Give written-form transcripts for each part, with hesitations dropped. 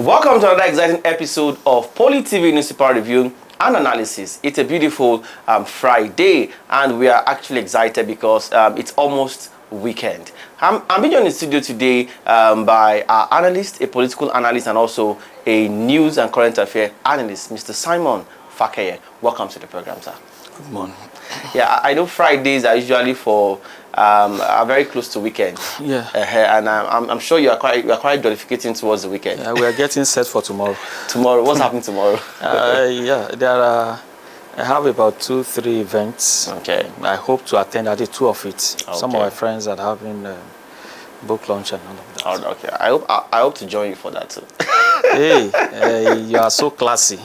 Welcome to another exciting episode of Poly TV Newspaper Review and Analysis. It's a beautiful Friday, and we are actually excited because it's almost weekend. I'm being joined in the studio today by our analyst, a political analyst, and also a news and current affairs analyst, Mr. Simon Fakeye. Welcome to the program, sir. Good morning. Yeah, I know Fridays are usually for are very close to weekend. Yeah. And I'm sure you are quite jollificating towards the weekend. Yeah, we are getting set for tomorrow. Tomorrow, what's happening tomorrow? Yeah, there are. I have about 2-3 events. Okay. I hope to attend at least 2 of it. Okay. Some of my friends are having book launch and all of that. Oh, okay. I hope to join you for that too. Hey, you are so classy.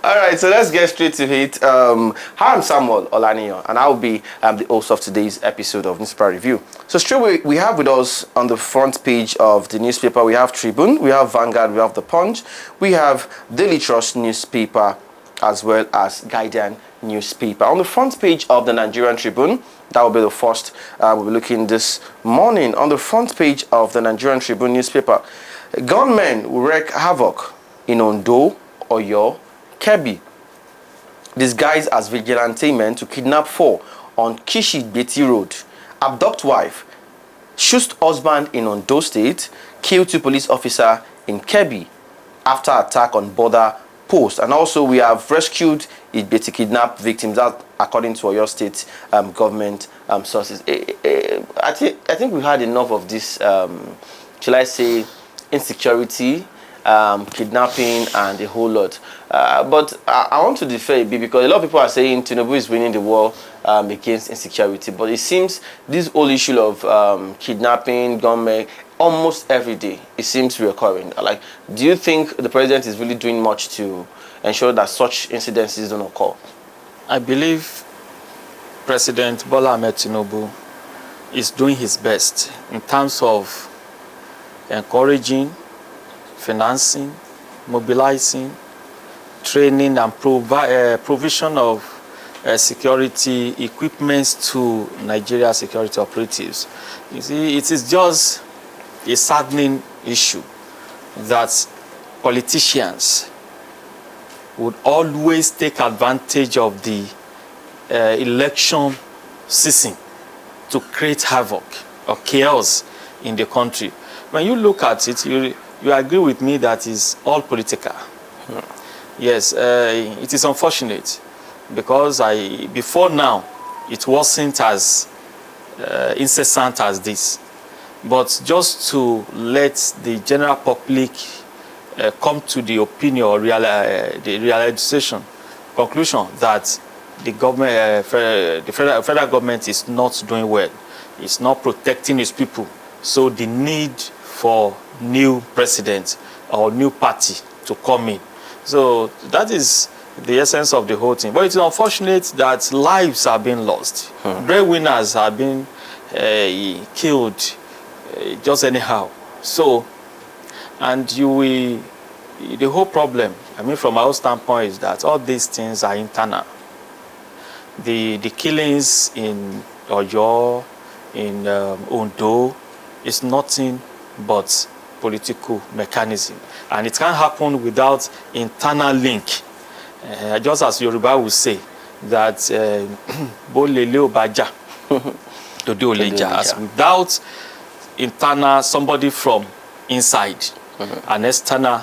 All right, so let's get straight to it. Hi, I'm Samuel Olaniyan, and I'll be the host of today's episode of Newspaper Review. So straight away, we have with us on the front page of the newspaper, we have Tribune, we have Vanguard, we have The Punch, we have Daily Trust newspaper, as well as Guardian newspaper. On the front page of the Nigerian Tribune, that will be the first we'll be looking this morning. On the front page of the Nigerian Tribune newspaper, gunmen wreak havoc in Ondo, Oyo, Kebbi, disguised as vigilante men to kidnap 4 on Kishi Beti Road, abduct wife, shoot husband in Ondo State, kill 2 police officers in Kebbi after attack on border post. And also we have rescued Beti kidnapped victims, that according to Oyo State government sources. I think we've had enough of this, shall I say, insecurity, kidnapping, and a whole lot. But I want to defer a bit because a lot of people are saying Tinubu is winning the war against insecurity. But it seems this whole issue of kidnapping, gunmen, almost every day, it seems recurring. Like, do you think the president is really doing much to ensure that such incidences don't occur? I believe President Bola Ahmed Tinubu is doing his best in terms of encouraging, financing, mobilizing, training, and provision of security equipments to Nigeria security operatives. You see, it is just a saddening issue that politicians would always take advantage of the election season to create havoc or chaos in the country. When you look at it, you agree with me that it's all political. Yes, it is unfortunate because before now, it wasn't as incessant as this. But just to let the general public come to the opinion or the realization, conclusion that the government, the federal government is not doing well. It's not protecting its people. So the need for new president or new party to come in. So that is the essence of the whole thing. But it's unfortunate that lives are being lost. Breadwinners are being killed just anyhow. So, and the whole problem, I mean, from our standpoint, is that all these things are internal. The killings in Oyo, in Ondo, is nothing but political mechanism, and it can't happen without internal link. Just as Yoruba will say that Bolele Obaja Todo Oleja, as without internal somebody from inside, an external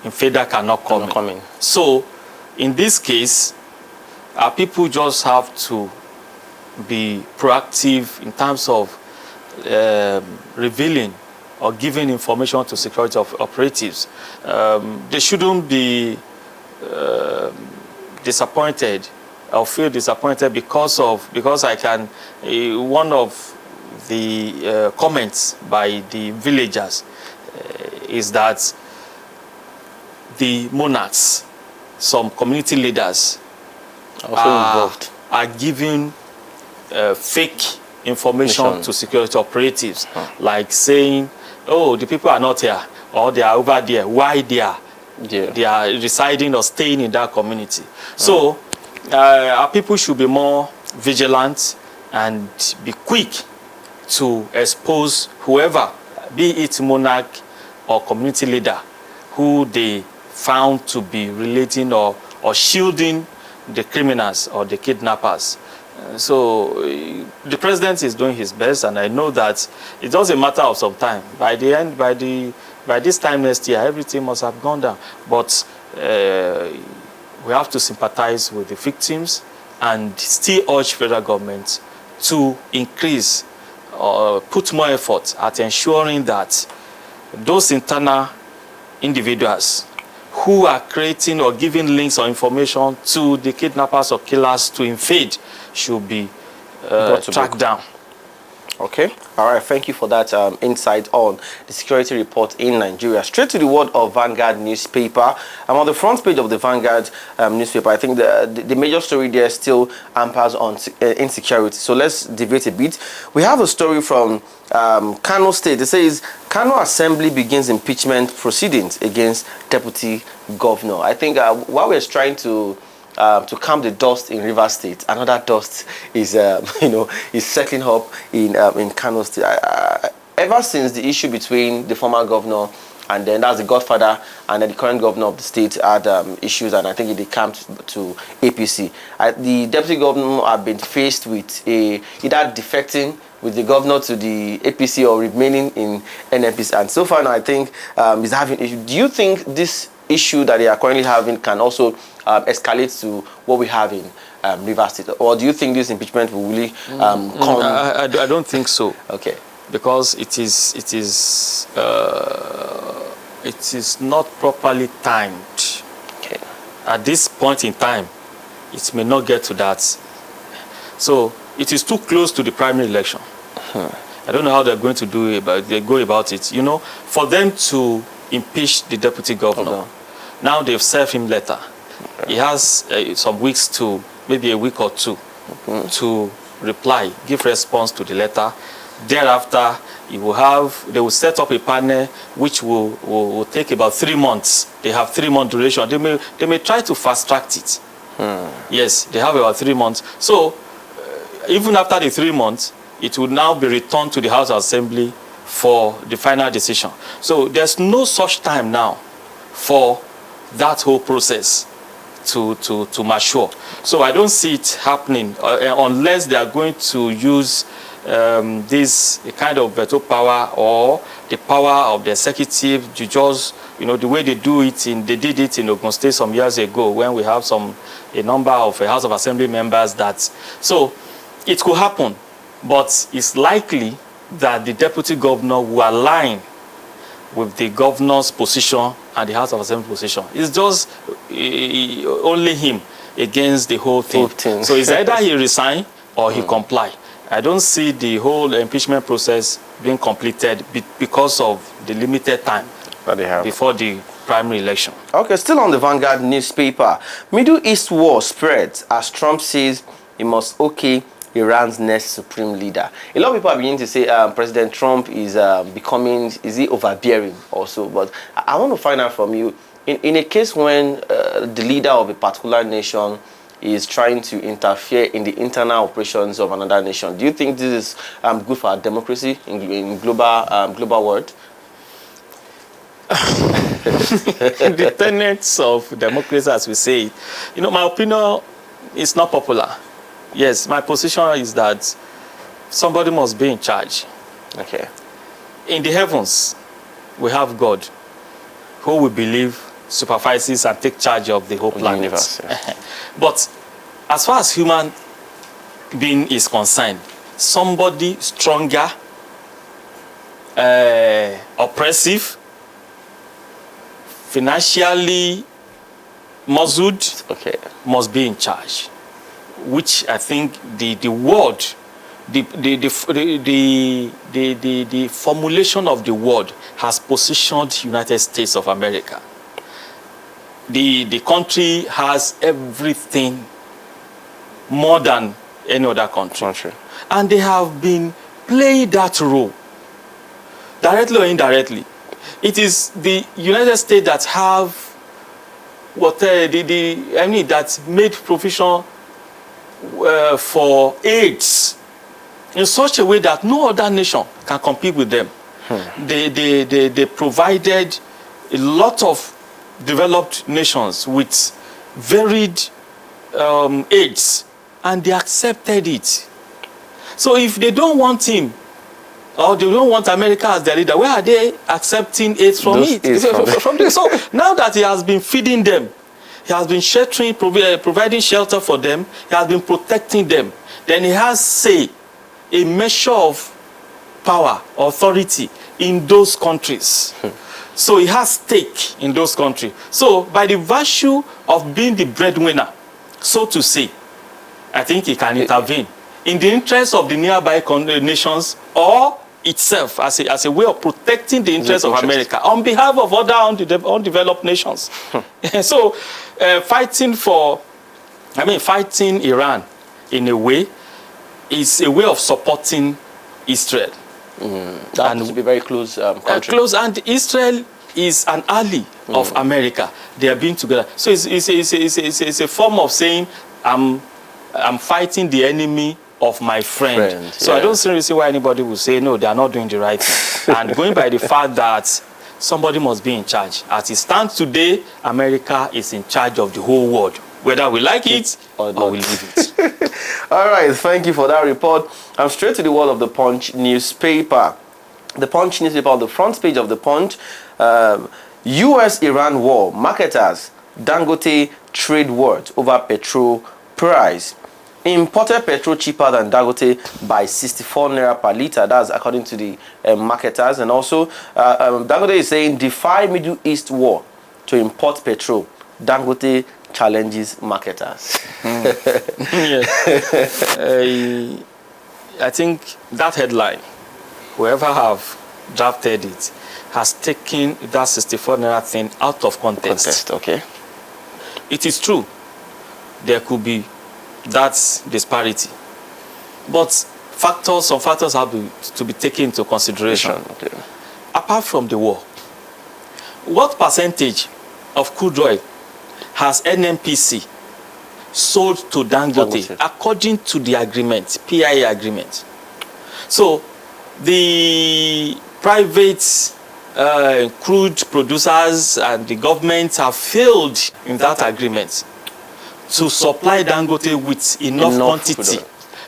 invader cannot come in. So in this case, our people just have to be proactive in terms of revealing or giving information to security operatives. They shouldn't be disappointed or feel disappointed because I can, one of the comments by the villagers is that the monarchs, some community leaders are giving fake information to security operatives, like saying, oh, the people are not here, or they are over there. Why they are residing or staying in that community? So our people should be more vigilant and be quick to expose whoever, be it monarch or community leader who they found to be relating or shielding the criminals or the kidnappers. So the president is doing his best, and I know that it's just a matter of some time. By the end, by this time next year, everything must have gone down. But we have to sympathize with the victims and still urge federal government to increase or put more effort at ensuring that those internal individuals who are creating or giving links or information to the kidnappers or killers to invade should be tracked down. Okay. All right. Thank you for that insight on the security report in Nigeria. Straight to the world of Vanguard newspaper. I'm on the front page of the Vanguard newspaper. I think the major story there still hampers on insecurity. So let's deviate a bit. We have a story from Kano State. It says Kano Assembly begins impeachment proceedings against Deputy Governor. I think while we're trying to calm the dust in Rivers State, another dust is is settling up in Kano State. Ever since the issue between the former governor and then that's the godfather and then the current governor of the state had issues, and I think it came to APC. The deputy governor have been faced with either defecting with the governor to the APC or remaining in NNPC, and so far now I think is having issue. Do you think this issue that they are currently having can also escalate to what we have in Rivers State, or do you think this impeachment will really come? I don't think so. Okay. Because it is not properly timed. Okay. At this point in time, it may not get to that. So it is too close to the primary election. I don't know how they're going to go about it. You know, for them to impeach the deputy governor, now they've served him letter. He has some weeks to, maybe a week or two, to reply, give response to the letter. Thereafter, they will set up a panel which will take about 3 months. They have 3-month duration. They may try to fast track it. Yes, they have about 3 months. So even after the 3 months, it will now be returned to the House of Assembly for the final decision. So there's no such time now for that whole process to mature. So I don't see it happening unless they are going to use this kind of veto power or the power of the executive to just, the way they did it in Ogun State some years ago when we have a number of House of Assembly members so it could happen, but it's likely that the deputy governor will align with the governor's position and the House of Assembly position. It's just only him against the whole thing. So it's either he resign or he comply. I don't see the whole impeachment process being completed because of the limited time that they have before the primary election. Okay, still on the Vanguard newspaper. Middle East war spreads as Trump says he must okay Iran's next supreme leader. A lot of people are beginning to say President Trump is is he overbearing also? But I want to find out from you, in a case when the leader of a particular nation is trying to interfere in the internal operations of another nation, do you think this is good for our democracy in global world? The tenets of democracy, as we say it, my opinion is not popular. Yes, my position is that somebody must be in charge. Okay. In the heavens, we have God, who we believe supervises and takes charge of the whole planet. Universe, yeah. But as far as human being is concerned, somebody stronger, oppressive, financially muzzled, must be in charge. Which I think the word, the formulation of the word has positioned United States of America. The country has everything more than any other country. And they have been playing that role, directly or indirectly. It is the United States that have that made provision for AIDS in such a way that no other nation can compete with them. They provided a lot of developed nations with varied aids, and they accepted it. So if they don't want him, or they don't want America as their leader, where are they accepting aids from it? So now that he has been feeding them, he has been sheltering, providing shelter for them, he has been protecting them, then he has, say, a measure of power, authority in those countries. So he has stake in those countries. So by the virtue of being the breadwinner, so to say, I think he can intervene in the interest of the nearby nations or itself as a way of protecting the interests of America on behalf of other undeveloped nations. So fighting Iran in a way is a way of supporting Israel. That would be very close country. Close, and Israel is an ally of America. They are being together. So it's a form of saying, I'm fighting the enemy of my friend. So I don't see why anybody would say, no, they are not doing the right thing. And going by the fact that somebody must be in charge. As it stands today, America is in charge of the whole world, whether we like it or we leave it. All right, thank you for that report. I'm straight to the world of the Punch newspaper. The Punch newspaper, on the front page of the Punch, U.S.-Iran war, marketers, Dangote trade wars over petrol price. Imported petrol cheaper than Dangote by 64 naira per litre. That's according to the marketers. And also, Dangote is saying, defy Middle East war to import petrol. Dangote challenges marketers. I think that headline, whoever have drafted it, has taken that 64 naira thing out of context. Okay. It is true, there could be that disparity, but some factors have to be taken into consideration. Okay. Apart from the war, what percentage of crude oil has NNPC sold to Dangote according to the agreement, PIA agreement? So the private crude producers and the government have failed in that agreement to supply Dangote with enough quantity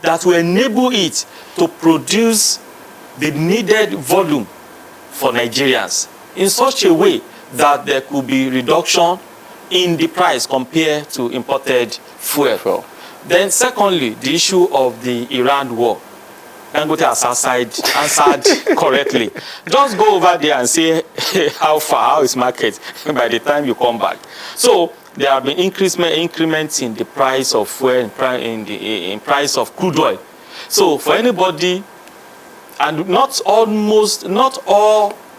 that will enable it to produce the needed volume for Nigerians in such a way that there could be reduction in the price compared to imported fuel. Then secondly, the issue of the Iran war. Dangote has answered correctly. Just go over there and see how is market by the time you come back. So there have been increments in the price of fuel, in price of crude oil. So for anybody, and not all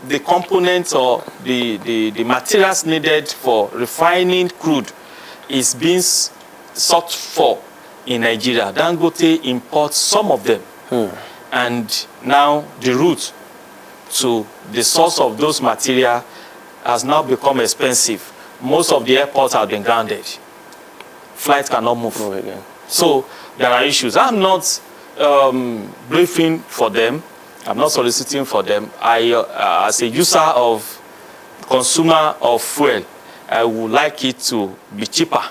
the components or the materials needed for refining crude is being sought for in Nigeria. Dangote imports some of them. And now the route to the source of those material has now become expensive. Most of the airports have been grounded. Flights cannot move again. So there are issues. I'm not briefing for them. I'm not soliciting for them. As a user consumer of fuel, I would like it to be cheaper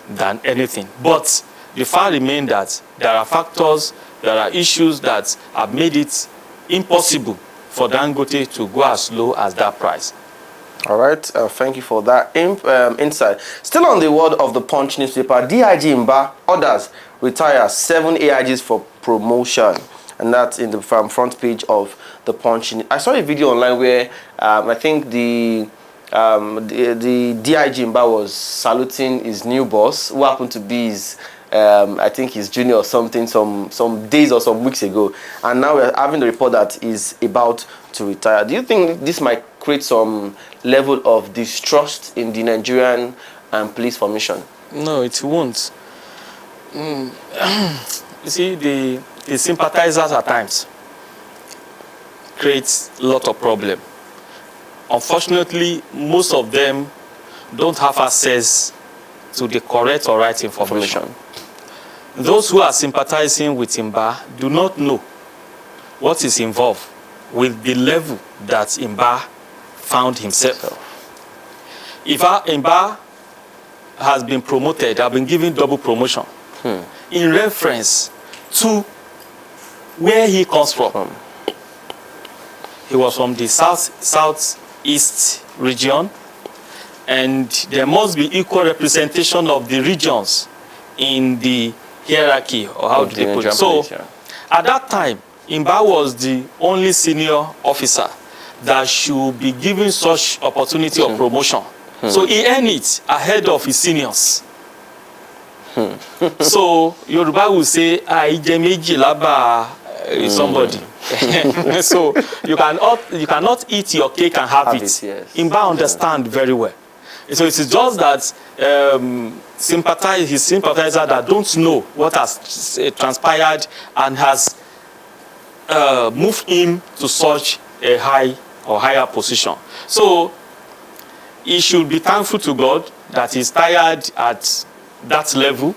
than anything. But the fact remains that there are factors, there are issues that have made it impossible for Dangote to go as low as that price. All right, thank you for that insight. Still on the world of the Punch newspaper, DIG Mba orders retire 7 AIGs for promotion. And that's in the front page of the Punch. I saw a video online where I think the DIG Mba was saluting his new boss, who happened to be his I think his junior or something, some days or some weeks ago, and now we're having the report that he's about to retire. Do you think this might create some level of distrust in the Nigerian police formation? No, it won't. You see, the sympathizers at times create a lot of problem. Unfortunately, most of them don't have access to the correct or right information. Those who are sympathizing with Mba do not know what is involved with the level that Imba found himself. If Imba has been promoted, have been given double promotion in reference to where he comes from. He was from the southeast region, and there must be equal representation of the regions in the hierarchy, or how do they put it? So, at that time, Imba was the only senior officer that should be given such opportunity of promotion. So he earned it ahead of his seniors. So Yoruba will say, "Aijemeji laba somebody." So you cannot eat your cake and have it. Yes. Imba understand very well. So it is just that his sympathizer that don't know what has transpired and has moved him to such a high or higher position. So he should be thankful to God that he's tired at that level,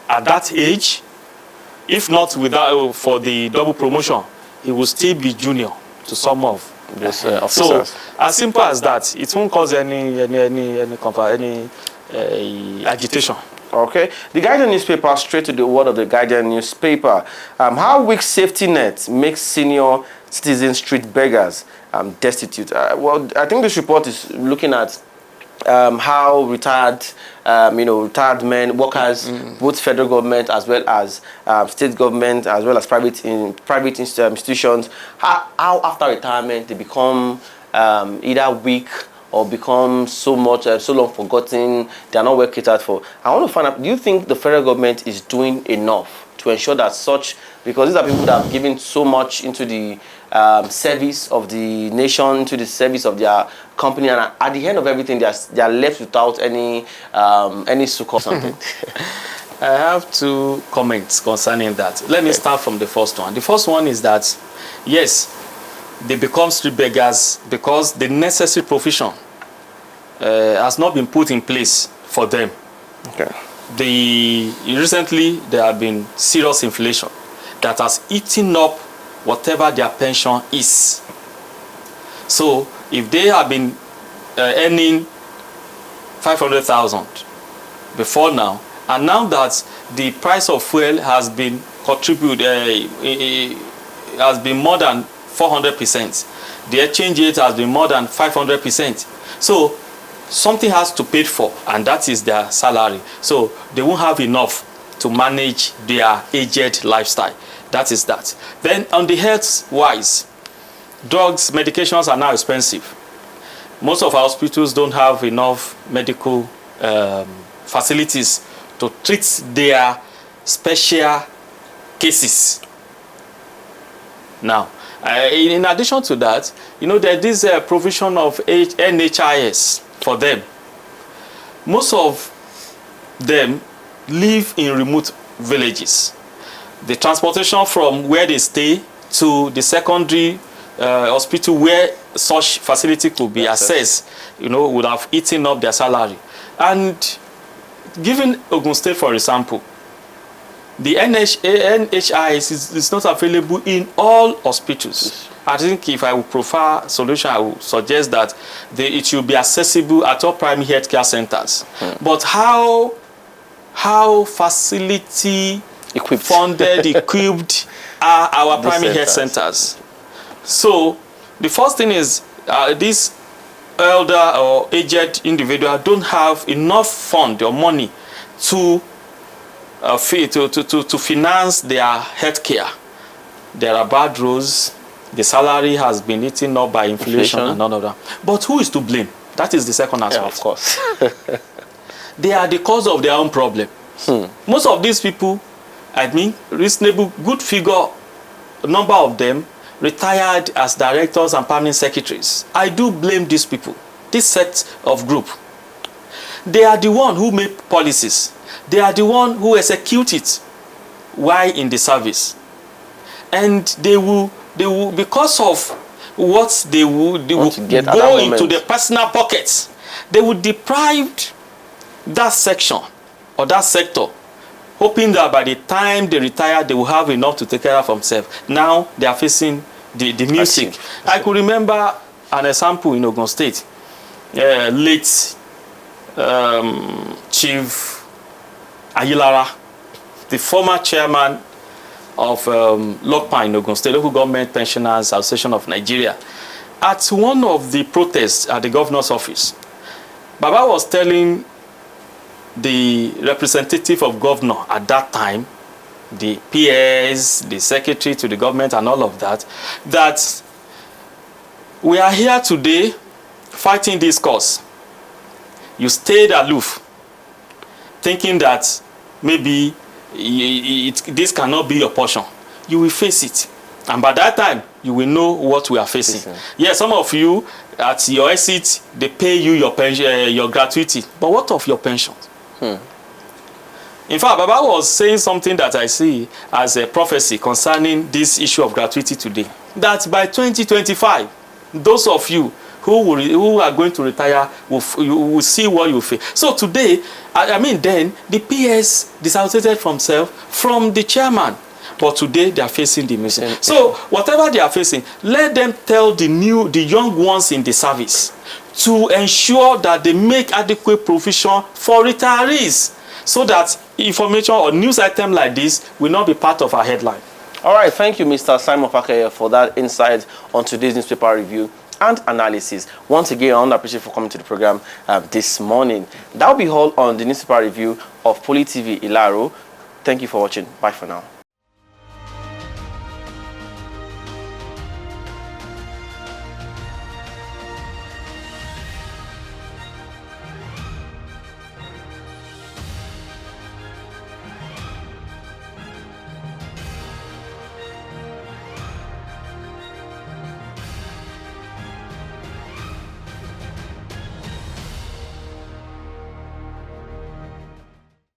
at that age. If not for the double promotion, he will still be junior to some of Yes, so as simple as that, it won't cause any agitation. Okay. The Guardian newspaper, straight to the word of the Guardian newspaper. How weak safety net makes senior citizens street beggars destitute. Well, I think this report is looking at how retired men, workers, both federal government as well as state government, as well as private institutions, how after retirement they become either weak or become so long forgotten, they are not well catered for. I want to find out, do you think the federal government is doing enough to ensure that because these are people that have given so much into the service of the nation, into the service of their company, and at the end of everything, they are left without any support or something? I have 2 comments concerning that. Let me start from the first one. The first one is that, yes, they become street beggars because the necessary provision has not been put in place for them. Okay. Recently, there have been serious inflation that has eaten up whatever their pension is. So if they have been earning 500,000 before now, and now that the price of fuel has been has been more than 400%, the exchange rate has been more than 500%. So something has to pay for, and that is their salary. So they won't have enough to manage their aged lifestyle. That is that. Then on the health wise, drugs, medications are now expensive. Most of our hospitals don't have enough medical facilities to treat their special cases. Now, in addition to that, there is a provision of NHIS for them. Most of them live in remote villages. The transportation from where they stay to the secondary hospital where such facility could be accessed, would have eaten up their salary. And given Ogun State, for example, the NHIS is not available in all hospitals. I think if I would prefer a solution, I would suggest that it should be accessible at all primary healthcare centers. But how facility funded, equipped are our primary health centers? So the first thing is this elder or aged individual don't have enough fund or money to finance their health care. There are bad roads. The salary has been eaten up by inflation and all of that. But who is to blame? That is the second aspect. Yeah, of course. They are the cause of their own problem. Most of these people, reasonable, good figure, number of them retired as directors and permanent secretaries. I do blame these people, this set of group. They are the one who make policies. They are the one who execute it while in the service. And they will because of what they will go into the personal pockets. They will deprive that section or that sector, hoping that by the time they retire, they will have enough to take care of themselves. Now they are facing the music. I could remember an example in Ogun State. Late Chief Ayilara, the former chairman of LOGPAN in Ogun State, Local Government Pensioners Association of Nigeria, at one of the protests at the governor's office, Baba was telling the representative of governor at that time, the PS, the secretary to the government and all of that, that we are here today fighting this cause. You stayed aloof, thinking that maybe this cannot be your portion. You will face it. And by that time, you will know what we are facing. Yes, some of you, at your exit, they pay you your pension, your gratuity. But what of your pensions? In fact, Baba was saying something that I see as a prophecy concerning this issue of gratuity today. That by 2025, those of you who are going to retire will see what you face. So today, then the PS disassociated from the chairman. But today they are facing the mission. So whatever they are facing, let them tell the young ones in the service to ensure that they make adequate provision for retirees, so that information or news item like this will not be part of our headline. All right, thank you, Mr. Simon Fakeye, for that insight on today's newspaper review and analysis. Once again, I want to appreciate for coming to the program this morning. That will be all on the newspaper review of Poly TV Ilaro. Thank you for watching. Bye for now.